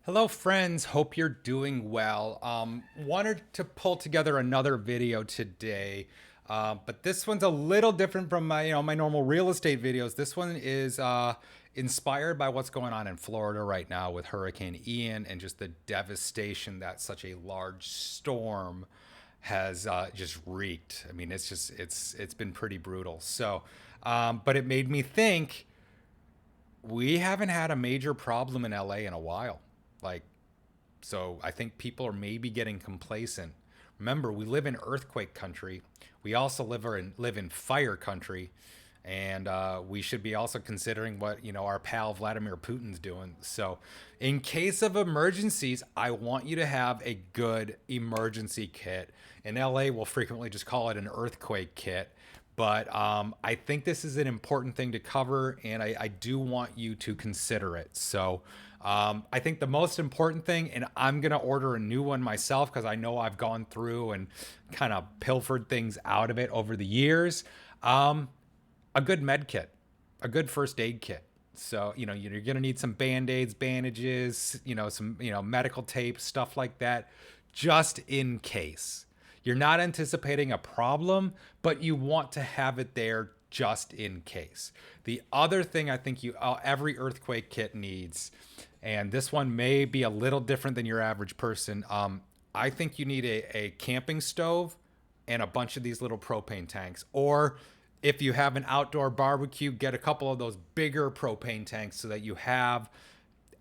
Hello, friends. Hope you're doing well. Wanted to pull together another video today, but this one's a little different from my normal real estate videos. This one is inspired by what's going on in Florida right now with Hurricane Ian and just the devastation that such a large storm has just wreaked. I mean, it's been pretty brutal. But it made me think we haven't had a major problem in LA in a while. Like, so I think people are maybe getting complacent. Remember, we live in earthquake country. We also live in fire country, and we should be also considering what our pal Vladimir Putin's doing. So, in case of emergencies, I want you to have a good emergency kit. In LA, we'll frequently just call it an earthquake kit. But I think this is an important thing to cover, and I do want you to consider it. So I think the most important thing, and I'm going to order a new one myself because I know I've gone through and kind of pilfered things out of it over the years. A good med kit, a good first aid kit. So, you're going to need some band-aids, bandages, some, medical tape, stuff like that, just in case. You're not anticipating a problem, but you want to have it there just in case. The other thing I think every earthquake kit needs, and this one may be a little different than your average person. I think you need a camping stove and a bunch of these little propane tanks. Or if you have an outdoor barbecue, get a couple of those bigger propane tanks so that you have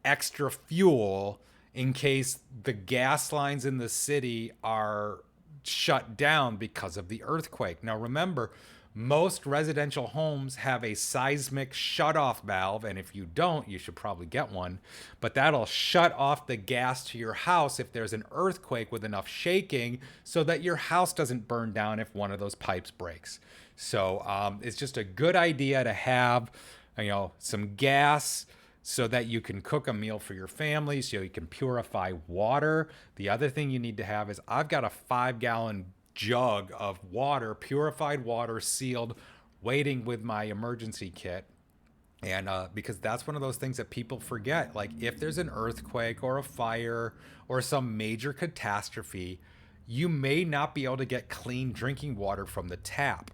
extra fuel in case the gas lines in the city are shut down because of the earthquake. Now, remember, most residential homes have a seismic shutoff valve, and if you don't, you should probably get one. But that'll shut off the gas to your house if there's an earthquake with enough shaking so that your house doesn't burn down if one of those pipes breaks. So it's just a good idea to have, some gas so that you can cook a meal for your family, so you can purify water. The other thing you need to have is I've got a 5 gallon jug of water, purified water, sealed, waiting with my emergency kit. And because that's one of those things that people forget. Like, if there's an earthquake or a fire or some major catastrophe, you may not be able to get clean drinking water from the tap.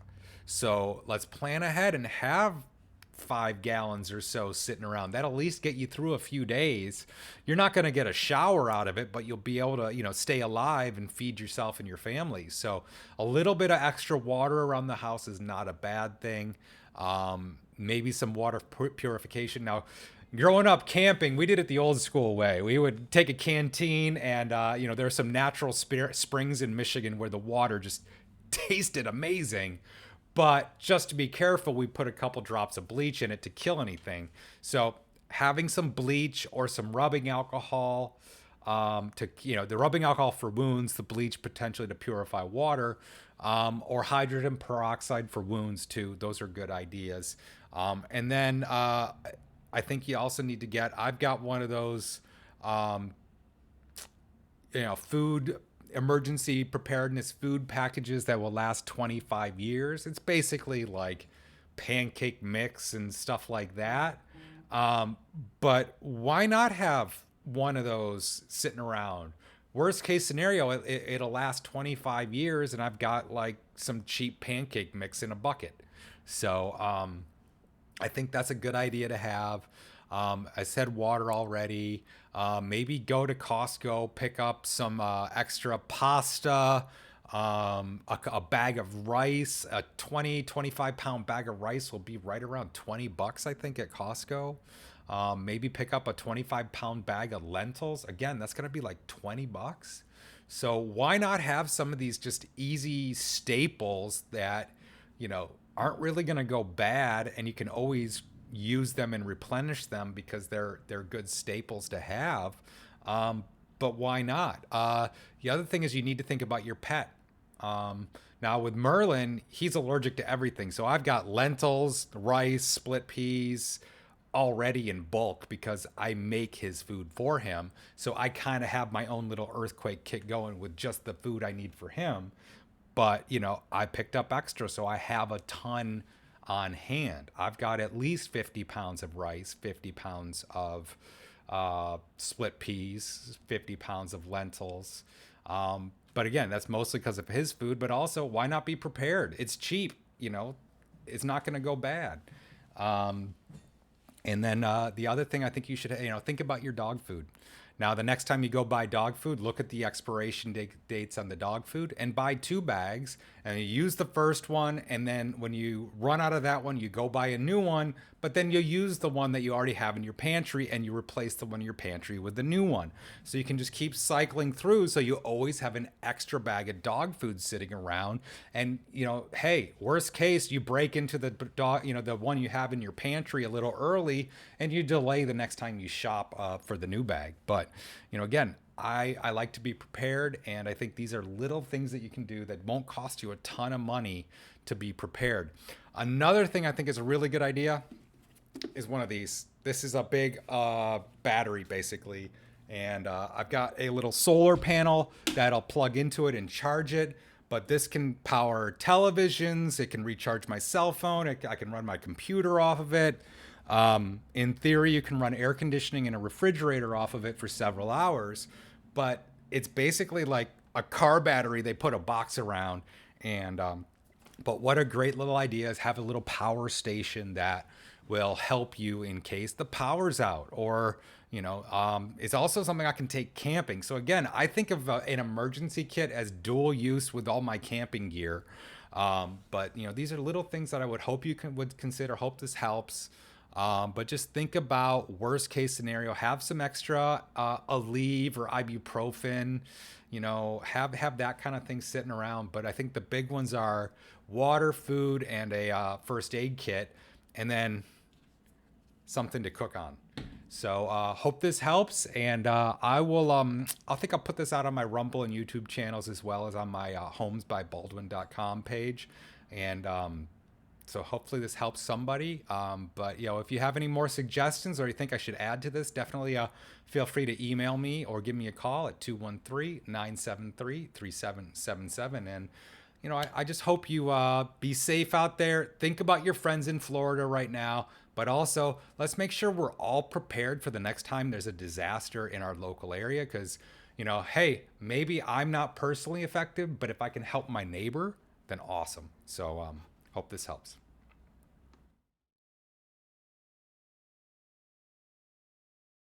So let's plan ahead and have 5 gallons or so sitting around. That'll at least get you through a few days. You're not going to get a shower out of it, but you'll be able to, stay alive and feed yourself and your family. So a little bit of extra water around the house is not a bad thing. Maybe some water purification. Now, growing up camping, we did it the old school way. We would take a canteen, and there are some natural springs in Michigan where the water just tasted amazing. But just to be careful, we put a couple drops of bleach in it to kill anything. So having some bleach or some rubbing alcohol, the rubbing alcohol for wounds, the bleach potentially to purify water, or hydrogen peroxide for wounds too. Those are good ideas. And then I think you also need to I've got one of those, food emergency preparedness food packages that will last 25 years. It's basically like pancake mix and stuff like that. But why not have one of those sitting around? Worst case scenario, it'll last 25 years, and I've got like some cheap pancake mix in a bucket. So I think that's a good idea to have. I said water already. Maybe go to Costco, pick up some extra pasta, a bag of rice. A 25 pound bag of rice will be right around $20, I think, at Costco. Maybe pick up a 25-pound bag of lentils. Again, that's going to be like $20. So why not have some of these just easy staples that, aren't really going to go bad, and you can always use them and replenish them because they're good staples to have. But why not? The other thing is you need to think about your pet. Now with Merlin, he's allergic to everything. So I've got lentils, rice, split peas already in bulk because I make his food for him. So I kind of have my own little earthquake kit going with just the food I need for him. But, I picked up extra, so I have a ton on hand. I've got at least 50 pounds of rice, 50 pounds of split peas, 50 pounds of lentils. But again, that's mostly because of his food, but also why not be prepared? It's cheap, it's not going to go bad. Um, and then the other thing I think you should, think about your dog food. Now, the next time you go buy dog food, look at the expiration dates on the dog food and buy 2 bags. And you use the first one. And then when you run out of that one, you go buy a new one. But then you use the one that you already have in your pantry and you replace the one in your pantry with the new one. So you can just keep cycling through. So you always have an extra bag of dog food sitting around. And, hey, worst case, you break into the dog, the one you have in your pantry a little early and you delay the next time you shop for the new bag. But, again, I like to be prepared, and I think these are little things that you can do that won't cost you a ton of money to be prepared. Another thing I think is a really good idea is one of these. This is a big battery, basically, and I've got a little solar panel that'll plug into it and charge it. But this can power televisions. It can recharge my cell phone. I can run my computer off of it. In theory, you can run air conditioning and a refrigerator off of it for several hours, but it's basically like a car battery. They put a box around, and but what a great little idea is have a little power station that will help you in case the power's out, or it's also something I can take camping. So again, I think of an emergency kit as dual use with all my camping gear. But these are little things that I would hope you would consider. Hope this helps. But just think about worst case scenario. Have some extra Aleve or ibuprofen. Have that kind of thing sitting around. But I think the big ones are water, food, and a first aid kit, and then something to cook on. So hope this helps, and I think I'll put this out on my Rumble and YouTube channels as well as on my homesbybaldwin.com page, and so hopefully this helps somebody. But if you have any more suggestions or you think I should add to this, definitely feel free to email me or give me a call at 213-973-3777. And I just hope you be safe out there. Think about your friends in Florida right now, but also let's make sure we're all prepared for the next time there's a disaster in our local area. Because hey, maybe I'm not personally affected, but if I can help my neighbor, then awesome. So hope this helps.